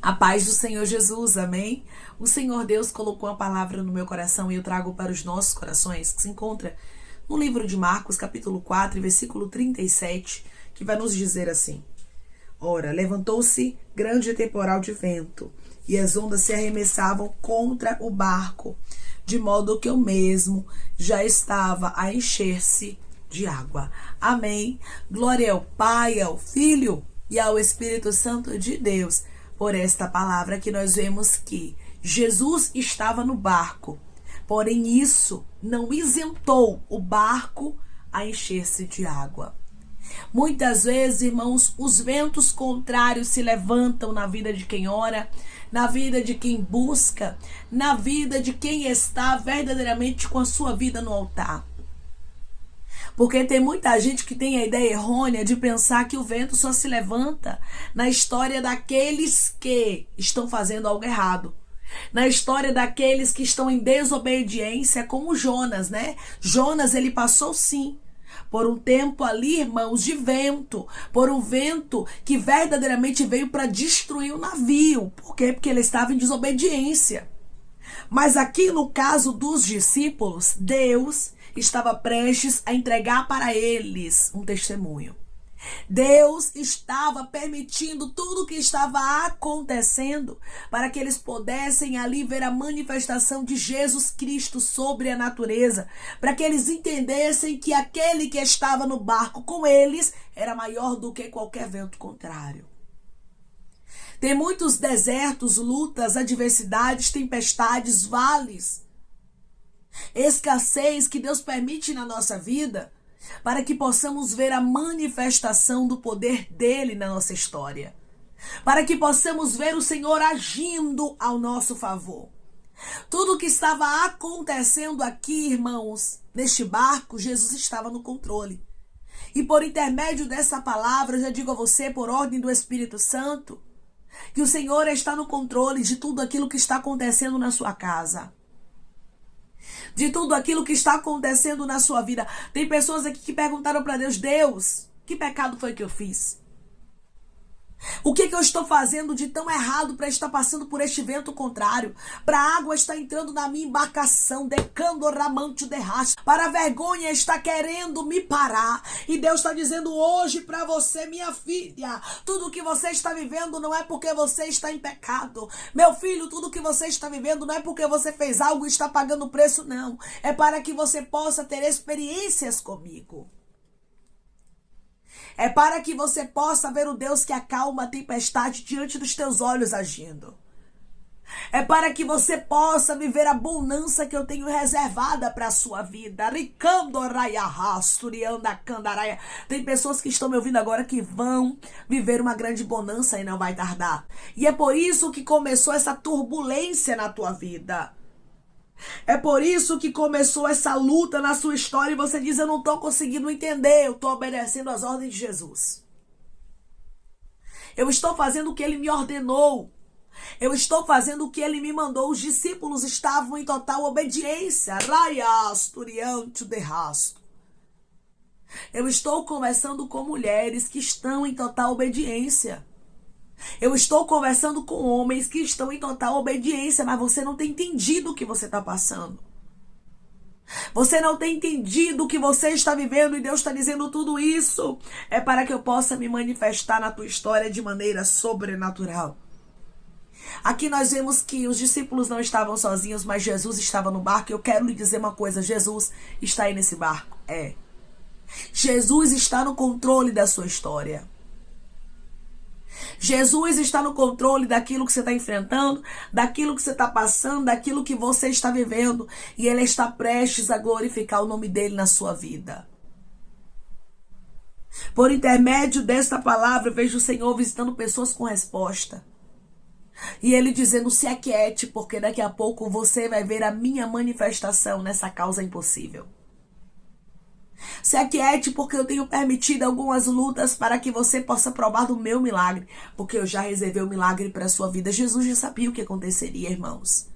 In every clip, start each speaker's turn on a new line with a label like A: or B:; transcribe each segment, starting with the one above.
A: A paz do Senhor Jesus, amém? O Senhor Deus colocou a palavra no meu coração e eu trago para os nossos corações, que se encontra no livro de Marcos, capítulo 4, versículo 37, que vai nos dizer assim: Ora, levantou-se grande temporal de vento, e as ondas se arremessavam contra o barco, de modo que o mesmo já estava a encher-se de água. Amém? Glória ao Pai, ao Filho e ao Espírito Santo de Deus. Por esta palavra que nós vemos que Jesus estava no barco, porém isso não isentou o barco a encher-se de água. Muitas vezes, irmãos, os ventos contrários se levantam na vida de quem ora, na vida de quem busca, na vida de quem está verdadeiramente com a sua vida no altar. Porque tem muita gente que tem a ideia errônea de pensar que o vento só se levanta na história daqueles que estão fazendo algo errado. Na história daqueles que estão em desobediência, como Jonas, né? Jonas, ele passou sim por um tempo ali, irmãos, de vento. Por um vento que verdadeiramente veio para destruir o navio. Por quê? Porque ele estava em desobediência. Mas aqui no caso dos discípulos, Deus estava prestes a entregar para eles um testemunho. Deus estava permitindo tudo o que estava acontecendo para que eles pudessem ali ver a manifestação de Jesus Cristo sobre a natureza, para que eles entendessem que aquele que estava no barco com eles era maior do que qualquer vento contrário. Tem muitos desertos, lutas, adversidades, tempestades, vales, escassez que Deus permite na nossa vida para que possamos ver a manifestação do poder dele na nossa história, para que possamos ver o Senhor agindo ao nosso favor. Tudo o que estava acontecendo aqui, irmãos, neste barco, Jesus estava no controle. E por intermédio dessa palavra, eu já digo a você, por ordem do Espírito Santo, que o Senhor está no controle de tudo aquilo que está acontecendo na sua casa, de tudo aquilo que está acontecendo na sua vida. Tem pessoas aqui que perguntaram para Deus: Deus, que pecado foi que eu fiz? O que eu estou fazendo de tão errado para estar passando por este vento contrário? Para a água estar entrando na minha embarcação, decando ramante de racha. Para a vergonha está querendo me parar. E Deus está dizendo hoje para você, minha filha, tudo que você está vivendo não é porque você está em pecado. Meu filho, tudo que você está vivendo não é porque você fez algo e está pagando o preço, não. É para que você possa ter experiências comigo. É para que você possa ver o Deus que acalma a tempestade diante dos teus olhos agindo. É para que você possa viver a bonança que eu tenho reservada para a sua vida. Tem pessoas que estão me ouvindo agora que vão viver uma grande bonança e não vai tardar. E é por isso que começou essa turbulência na tua vida. É por isso que começou essa luta na sua história e você diz: eu não estou conseguindo entender, eu estou obedecendo às ordens de Jesus. Eu estou fazendo o que ele me ordenou. Eu estou fazendo o que ele me mandou. Os discípulos estavam em total obediência. Eu estou conversando com mulheres que estão em total obediência. Eu estou conversando com homens que estão em total obediência, mas você não tem entendido o que você está passando. Você não tem entendido o que você está vivendo e Deus está dizendo: tudo isso é para que eu possa me manifestar na tua história de maneira sobrenatural. Aqui nós vemos que os discípulos não estavam sozinhos, mas Jesus estava no barco. Eu quero lhe dizer uma coisa: Jesus está aí nesse barco. Jesus está no controle da sua história. Jesus está no controle daquilo que você está enfrentando, daquilo que você está passando, daquilo que você está vivendo. E Ele está prestes a glorificar o nome dEle na sua vida. Por intermédio desta palavra, eu vejo o Senhor visitando pessoas com resposta. E Ele dizendo: se aquiete, porque daqui a pouco você vai ver a minha manifestação nessa causa impossível. Se aquiete, porque eu tenho permitido algumas lutas para que você possa provar do meu milagre. Porque eu já reservei o milagre para a sua vida. Jesus já sabia o que aconteceria, irmãos.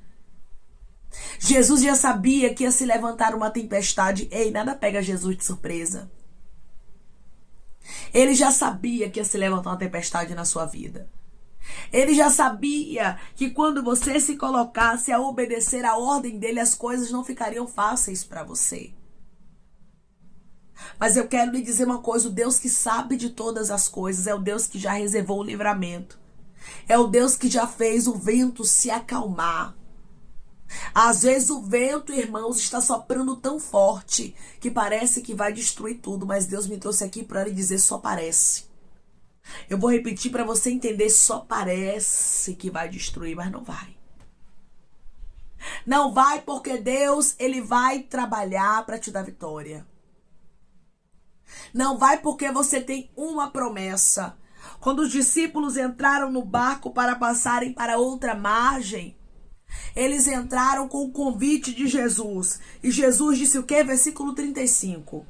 A: Jesus já sabia que ia se levantar uma tempestade. Ei, nada pega Jesus de surpresa. Ele já sabia que ia se levantar uma tempestade na sua vida. Ele já sabia que quando você se colocasse a obedecer a ordem dele, as coisas não ficariam fáceis para você. Mas eu quero lhe dizer uma coisa: o Deus que sabe de todas as coisas é o Deus que já reservou o livramento. É o Deus que já fez o vento se acalmar. Às vezes o vento, irmãos, está soprando tão forte que parece que vai destruir tudo, mas Deus me trouxe aqui para lhe dizer: só parece. Eu vou repetir para você entender: só parece que vai destruir, mas não vai. Não vai, porque Deus, ele vai trabalhar para te dar vitória. Não vai porque você tem uma promessa. Quando os discípulos entraram no barco para passarem para outra margem, eles entraram com o convite de Jesus. E Jesus disse o quê? Versículo 35.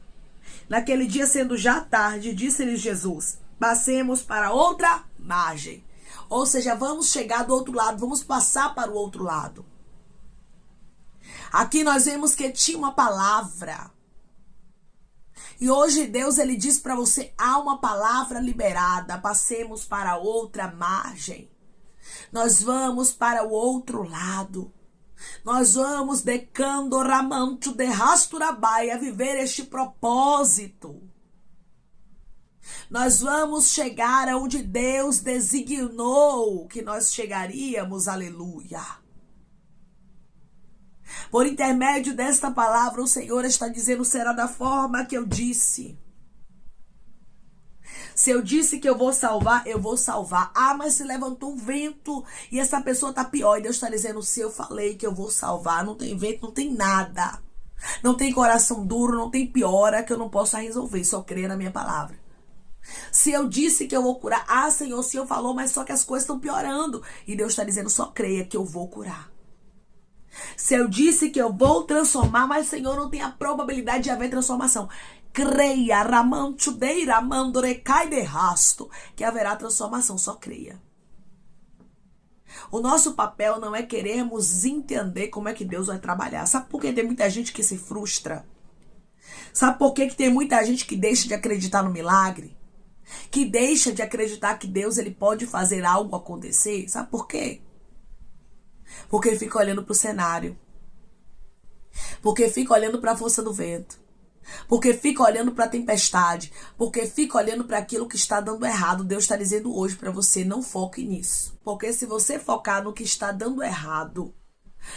A: Naquele dia, sendo já tarde, disse-lhes Jesus: passemos para outra margem. Ou seja, vamos chegar do outro lado, vamos passar para o outro lado. Aqui nós vemos que tinha uma palavra. E hoje Deus, ele diz para você: há uma palavra liberada, passemos para outra margem. Nós vamos para o outro lado. Nós vamos decando ramanto de rasturabaia viver este propósito. Nós vamos chegar aonde Deus designou que nós chegaríamos, aleluia. Por intermédio desta palavra, o Senhor está dizendo: será da forma que eu disse. Se eu disse que eu vou salvar, eu vou salvar. Ah, mas se levantou um vento e essa pessoa tá pior. E Deus está dizendo: se eu falei que eu vou salvar, não tem vento, não tem nada. Não tem coração duro, não tem piora que eu não possa resolver. Só creia na minha palavra. Se eu disse que eu vou curar, ah, Senhor, o Senhor falou, mas só que as coisas estão piorando. E Deus está dizendo: só creia que eu vou curar. Se eu disse que eu vou transformar, mas Senhor, não tem a probabilidade de haver transformação. Creia, ramantudeira, mandorecai de rasto, que haverá transformação, só creia. O nosso papel não é querermos entender como é que Deus vai trabalhar. Sabe por que tem muita gente que se frustra? Sabe por que tem muita gente que deixa de acreditar no milagre? Que deixa de acreditar que Deus, ele pode fazer algo acontecer? Sabe por quê? Porque fica olhando para o cenário. Porque fica olhando para a força do vento. Porque fica olhando para a tempestade. Porque fica olhando para aquilo que está dando errado. Deus está dizendo hoje para você: não foque nisso. Porque se você focar no que está dando errado,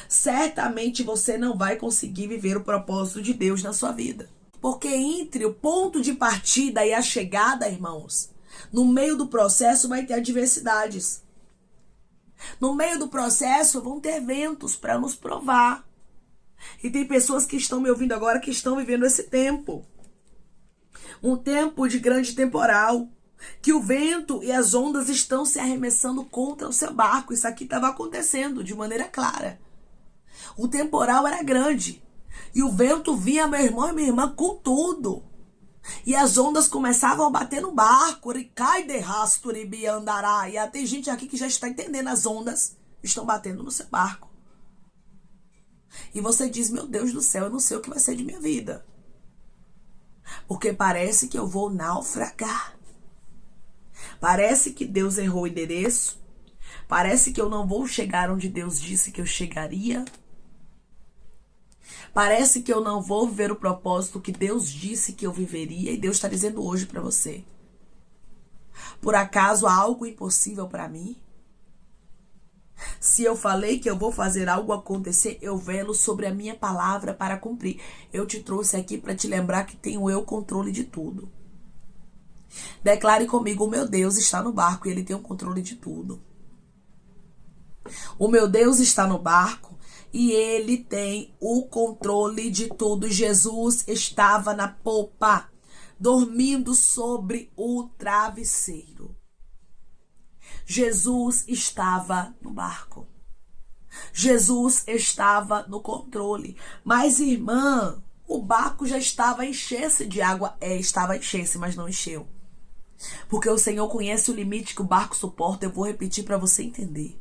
A: certamente você não vai conseguir viver o propósito de Deus na sua vida. Porque entre o ponto de partida e a chegada, irmãos, no meio do processo vai ter adversidades. No meio do processo vão ter ventos para nos provar. E tem pessoas que estão me ouvindo agora que estão vivendo esse tempo. Um tempo de grande temporal. Que o vento e as ondas estão se arremessando contra o seu barco. Isso aqui estava acontecendo de maneira clara. O temporal era grande. E o vento vinha, meu irmão e minha irmã, com tudo. E as ondas começavam a bater no barco. E tem gente aqui que já está entendendo: as ondas estão batendo no seu barco. E você diz: meu Deus do céu, eu não sei o que vai ser de minha vida. Porque parece que eu vou naufragar. Parece que Deus errou o endereço. Parece que eu não vou chegar onde Deus disse que eu chegaria. Parece que eu não vou viver o propósito que Deus disse que eu viveria. E Deus está dizendo hoje para você: por acaso há algo impossível para mim? Se eu falei que eu vou fazer algo acontecer, eu velo sobre a minha palavra para cumprir. Eu te trouxe aqui para te lembrar que tenho eu controle de tudo. Declare comigo: o meu Deus está no barco e ele tem o controle de tudo. O meu Deus está no barco e ele tem o controle de tudo. Jesus estava na popa, dormindo sobre o travesseiro. Jesus estava no barco. Jesus estava no controle. Mas, irmã, o barco já estava a encher-se de água. Estava a encher-se, mas não encheu. Porque o Senhor conhece o limite que o barco suporta. Eu vou repetir para você entender.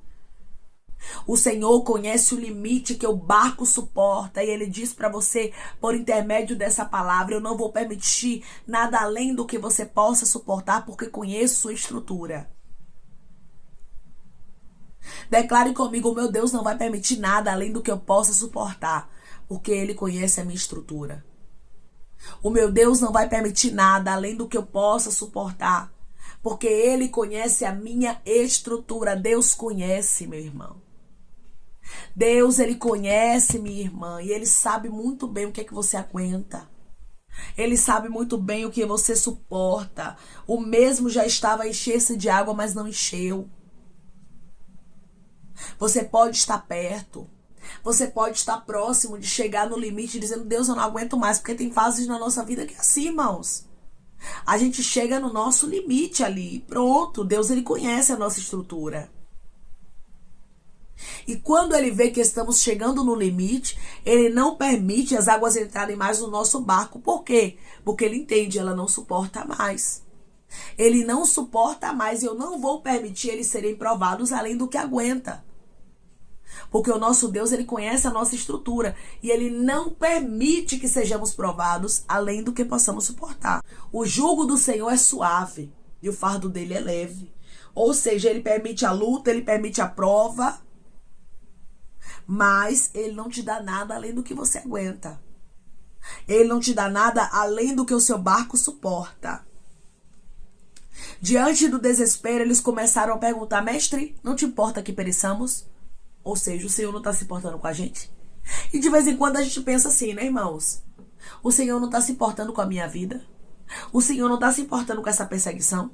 A: O Senhor conhece o limite que o barco suporta. E Ele diz para você, por intermédio dessa palavra: eu não vou permitir nada além do que você possa suportar, porque conheço sua estrutura. Declare comigo: o meu Deus não vai permitir nada além do que eu possa suportar, porque Ele conhece a minha estrutura. O meu Deus não vai permitir nada além do que eu possa suportar, porque Ele conhece a minha estrutura. Deus conhece, meu irmão. Deus, Ele conhece, minha irmã, e Ele sabe muito bem o que é que você aguenta. Ele sabe muito bem o que você suporta. O mesmo já estava a encher-se de água, mas não encheu. Você pode estar perto. Você pode estar próximo de chegar no limite dizendo: Deus, eu não aguento mais. Porque tem fases na nossa vida que é assim, irmãos. A gente chega no nosso limite ali. Pronto, Deus, Ele conhece a nossa estrutura. E quando Ele vê que estamos chegando no limite, Ele não permite as águas entrarem mais no nosso barco. Por quê? Porque Ele entende, ela não suporta mais. Ele não suporta mais e eu não vou permitir eles serem provados além do que aguenta. Porque o nosso Deus, Ele conhece a nossa estrutura e Ele não permite que sejamos provados além do que possamos suportar. O jugo do Senhor é suave e o fardo dele é leve. Ou seja, Ele permite a luta, Ele permite a prova, mas Ele não te dá nada além do que você aguenta. Ele não te dá nada além do que o seu barco suporta. Diante do desespero, eles começaram a perguntar: mestre, não te importa que pereçamos? Ou seja, o Senhor não está se importando com a gente? E de vez em quando a gente pensa assim, né, irmãos? O Senhor não está se importando com a minha vida? O Senhor não está se importando com essa perseguição?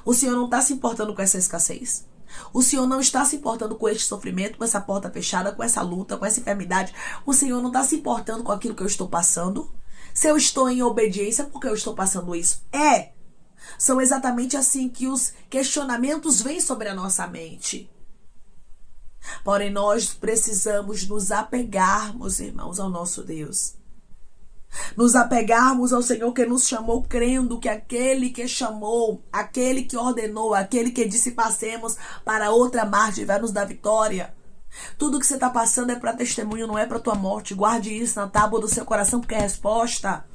A: O Senhor não está se importando com essa escassez? O Senhor não está se importando com este sofrimento, com essa porta fechada, com essa luta, com essa enfermidade? O Senhor não está se importando com aquilo que eu estou passando? Se eu estou em obediência, por que eu estou passando isso? São exatamente assim que os questionamentos vêm sobre a nossa mente. Porém, nós precisamos nos apegarmos, irmãos, ao nosso Deus. Nos apegarmos ao Senhor que nos chamou, crendo que aquele que chamou, aquele que ordenou, aquele que disse passemos para outra margem vai nos dar vitória. Tudo que você está passando é para testemunho, não é para tua morte. Guarde isso na tábua do seu coração, porque é resposta.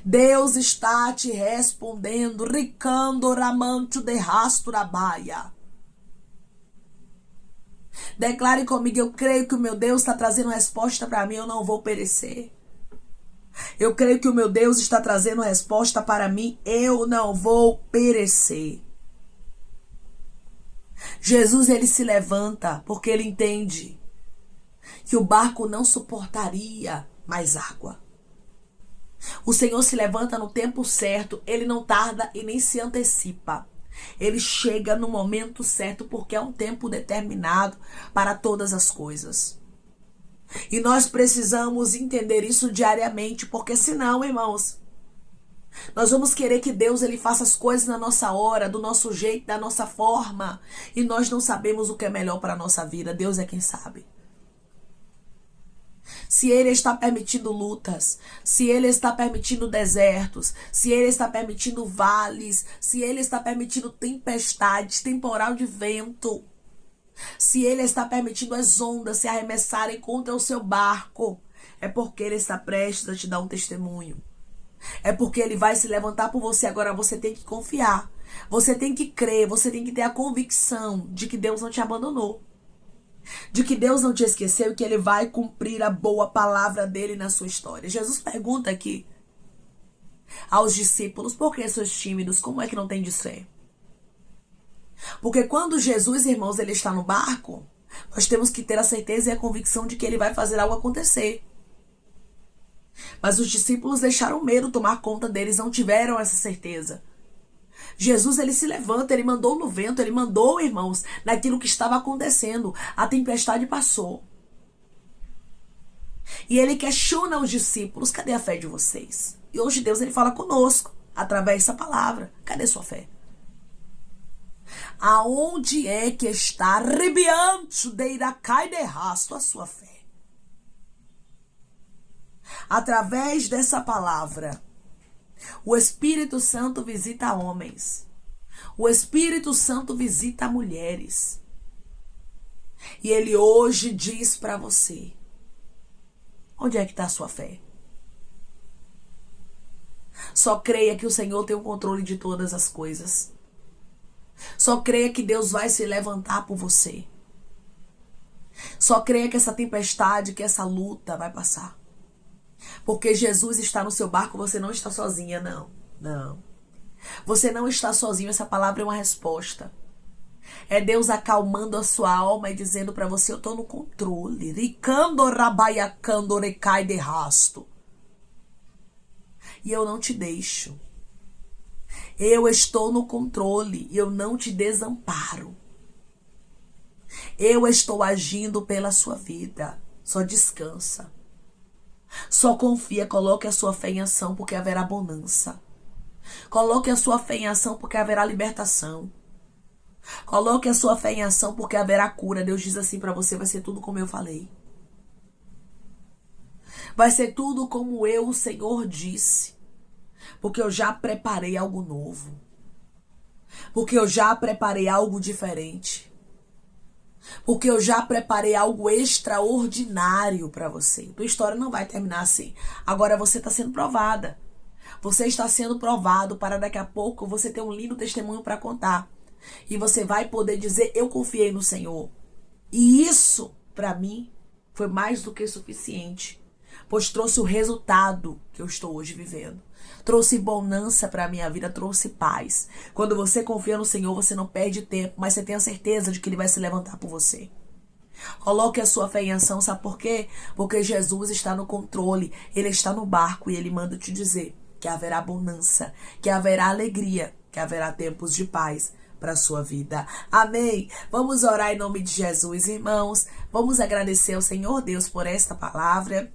A: Deus está te respondendo. Ricando ramanto de rasturabaia. Declare comigo: eu creio que o meu Deus está trazendo resposta para mim, eu não vou perecer. Eu creio que o meu Deus está trazendo resposta para mim, eu não vou perecer. Jesus, ele se levanta porque ele entende que o barco não suportaria mais água. O Senhor se levanta no tempo certo, ele não tarda e nem se antecipa. Ele chega no momento certo porque é um tempo determinado para todas as coisas. E nós precisamos entender isso diariamente, porque senão, irmãos, nós vamos querer que Deus ele faça as coisas na nossa hora, do nosso jeito, da nossa forma, e nós não sabemos o que é melhor para a nossa vida. Deus é quem sabe. Se Ele está permitindo lutas, se Ele está permitindo desertos, se Ele está permitindo vales, se Ele está permitindo tempestades, temporal de vento, se Ele está permitindo as ondas se arremessarem contra o seu barco, é porque Ele está prestes a te dar um testemunho. É porque Ele vai se levantar por você. Agora você tem que confiar, você tem que crer, você tem que ter a convicção de que Deus não te abandonou. De que Deus não te esqueceu e que Ele vai cumprir a boa palavra dele na sua história. Jesus pergunta aqui aos discípulos: por que sois tímidos? Como é que não tem de fé? Porque quando Jesus, irmãos, ele está no barco, nós temos que ter a certeza e a convicção de que ele vai fazer algo acontecer. Mas os discípulos deixaram o medo tomar conta deles, não tiveram essa certeza. Jesus, ele se levanta, ele mandou no vento, ele mandou, irmãos, naquilo que estava acontecendo. A tempestade passou. E ele questiona os discípulos: cadê a fé de vocês? E hoje Deus, ele fala conosco, através dessa palavra: cadê sua fé? Aonde é que está arrebiante de iracai de rasto a sua fé? Através dessa palavra, o Espírito Santo visita homens. O Espírito Santo visita mulheres. E ele hoje diz para você: onde é que está a sua fé? Só creia que o Senhor tem o controle de todas as coisas. Só creia que Deus vai se levantar por você. Só creia que essa tempestade, que essa luta vai passar. Porque Jesus está no seu barco, você não está sozinha, não. Não. Você não está sozinho, essa palavra é uma resposta. É Deus acalmando a sua alma e dizendo para você, eu estou no controle. Ricando rabaiacando recai de rasto. E eu não te deixo. Eu estou no controle e eu não te desamparo. Eu estou agindo pela sua vida. Só descansa. Só confia, coloque a sua fé em ação porque haverá bonança. Coloque a sua fé em ação porque haverá libertação. Coloque a sua fé em ação porque haverá cura. Deus diz assim para você, vai ser tudo como eu falei. Vai ser tudo como eu, o Senhor, disse. Porque eu já preparei algo novo. Porque eu já preparei algo diferente. Porque eu já preparei algo extraordinário para você. Tua história não vai terminar assim. Agora você está sendo provada. Você está sendo provado para daqui a pouco você ter um lindo testemunho para contar. E você vai poder dizer, eu confiei no Senhor. E isso, para mim, foi mais do que suficiente. Pois trouxe o resultado que eu estou hoje vivendo. Trouxe bonança para a minha vida, trouxe paz. Quando você confia no Senhor, você não perde tempo, mas você tem a certeza de que Ele vai se levantar por você. Coloque a sua fé em ação, sabe por quê? Porque Jesus está no controle, Ele está no barco e Ele manda te dizer que haverá bonança, que haverá alegria, que haverá tempos de paz para a sua vida. Amém? Vamos orar em nome de Jesus, irmãos. Vamos agradecer ao Senhor Deus por esta palavra.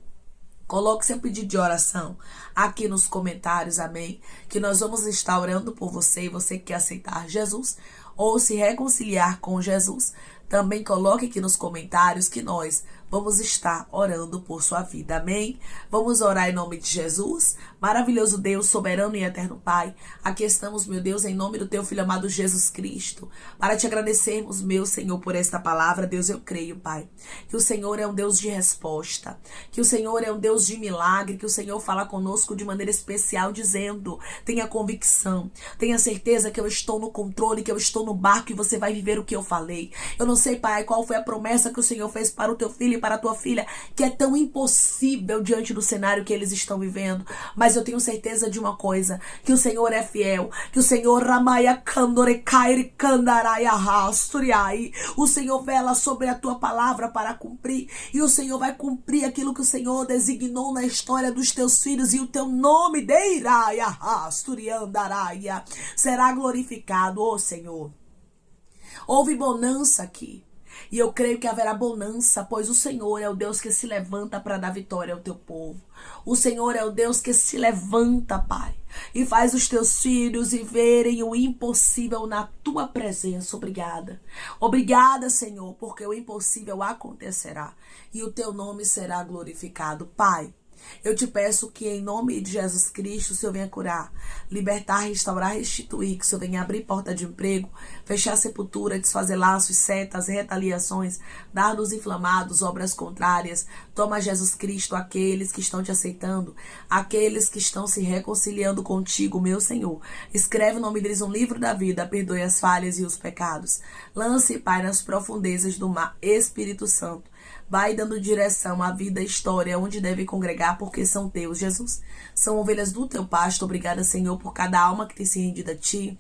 A: Coloque seu pedido de oração aqui nos comentários, amém? Que nós vamos estar orando por você e você que quer aceitar Jesus ou se reconciliar com Jesus. Também coloque aqui nos comentários que nós vamos estar orando por sua vida, amém? Vamos orar em nome de Jesus. Maravilhoso Deus, soberano e eterno Pai, aqui estamos, meu Deus, em nome do teu Filho amado Jesus Cristo, para te agradecermos, meu Senhor, por esta palavra. Deus, eu creio, Pai, que o Senhor é um Deus de resposta, que o Senhor é um Deus de milagre, que o Senhor fala conosco de maneira especial, dizendo, tenha convicção, tenha certeza que eu estou no controle, que eu estou no barco e você vai viver o que eu falei. Eu não sei, Pai, qual foi a promessa que o Senhor fez para o teu filho e para a tua filha, que é tão impossível diante do cenário que eles estão vivendo, mas eu tenho certeza de uma coisa, que o Senhor é fiel, que o Senhor o Senhor vela sobre a tua palavra para cumprir, e o Senhor vai cumprir aquilo que o Senhor designou na história dos teus filhos, e o teu nome será glorificado, ó Senhor. Houve bonança aqui. E eu creio que haverá bonança, pois o Senhor é o Deus que se levanta para dar vitória ao teu povo. O Senhor é o Deus que se levanta, Pai, e faz os teus filhos verem o impossível na tua presença. Obrigada. Obrigada, Senhor, porque o impossível acontecerá e o teu nome será glorificado. Pai, eu te peço que em nome de Jesus Cristo o Senhor venha curar, libertar, restaurar, restituir, que o Senhor venha abrir porta de emprego, fechar sepultura, desfazer laços, setas, retaliações, dardos inflamados, obras contrárias. Toma, Jesus Cristo, aqueles que estão te aceitando, aqueles que estão se reconciliando contigo, meu Senhor. Escreve o nome deles no livro da vida, perdoe as falhas e os pecados. Lance, Pai, nas profundezas do mar. Espírito Santo, vai dando direção à vida, à história, onde deve congregar, porque são teus, Jesus. São ovelhas do teu pasto. Obrigada, Senhor, por cada alma que tem se rendido a ti.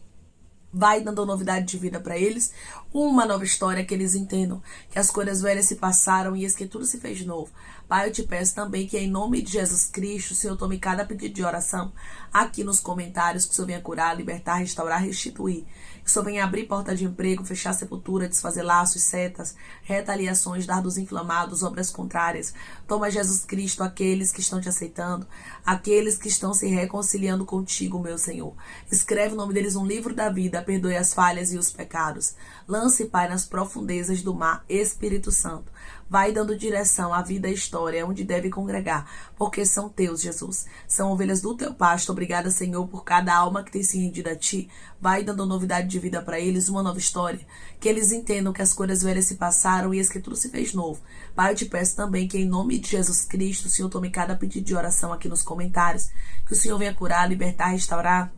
A: Vai dando novidade de vida para eles, uma nova história, que eles entendam que as coisas velhas se passaram e que tudo se fez novo. Pai, eu te peço também que em nome de Jesus Cristo, o Senhor tome cada pedido de oração aqui nos comentários, que o Senhor venha curar, libertar, restaurar, restituir. Que o Senhor venha abrir porta de emprego, fechar sepultura, desfazer laços, setas, retaliações, dardos inflamados, obras contrárias. Toma, Jesus Cristo, aqueles que estão te aceitando, aqueles que estão se reconciliando contigo, meu Senhor. Escreve o nome deles no livro da vida, perdoe as falhas e os pecados. Lance, Pai, nas profundezas do mar. Espírito Santo, vai dando direção à vida e à história, onde deve congregar, porque são teus, Jesus. São ovelhas do teu pasto. Obrigada, Senhor, por cada alma que tem se rendido a ti. Vai dando novidade de vida para eles, uma nova história. Que eles entendam que as coisas velhas se passaram e que tudo se fez novo. Pai, eu te peço também que em nome de Jesus Cristo, o Senhor tome cada pedido de oração aqui nos comentários. Que o Senhor venha curar, libertar, restaurar,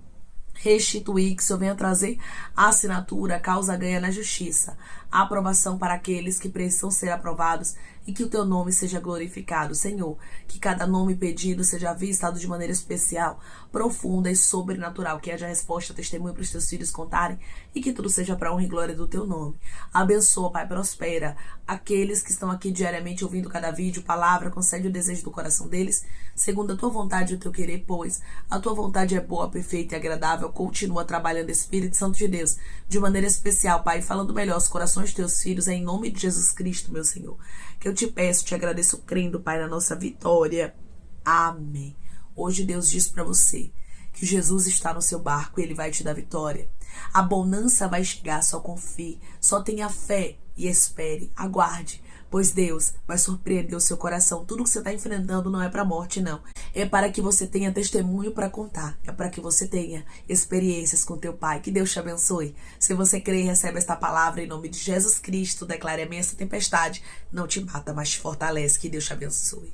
A: restituir, que o Senhor venha trazer a assinatura, a causa ganha na justiça, a aprovação para aqueles que precisam ser aprovados e que o teu nome seja glorificado, Senhor, que cada nome pedido seja avistado de maneira especial, profunda e sobrenatural, que haja resposta, testemunho para os teus filhos contarem e que tudo seja para a honra e glória do teu nome. Abençoa, Pai, prospera aqueles que estão aqui diariamente ouvindo cada vídeo, palavra, concede o desejo do coração deles, segundo a tua vontade e o teu querer, pois a tua vontade é boa, perfeita e agradável. Continua trabalhando, Espírito Santo de Deus, de maneira especial, Pai, falando melhor aos corações dos teus filhos, em nome de Jesus Cristo, meu Senhor, que eu te peço, te agradeço, crendo, Pai, na nossa vitória. Amém. Hoje Deus diz para você que Jesus está no seu barco e Ele vai te dar vitória. A bonança vai chegar, só confie, só tenha fé e espere, aguarde, pois Deus vai surpreender o seu coração. Tudo que você está enfrentando não é para a morte, não. É para que você tenha testemunho para contar. É para que você tenha experiências com teu Pai. Que Deus te abençoe. Se você crê e recebe esta palavra em nome de Jesus Cristo, declare: amém. Essa tempestade não te mata, mas te fortalece. Que Deus te abençoe.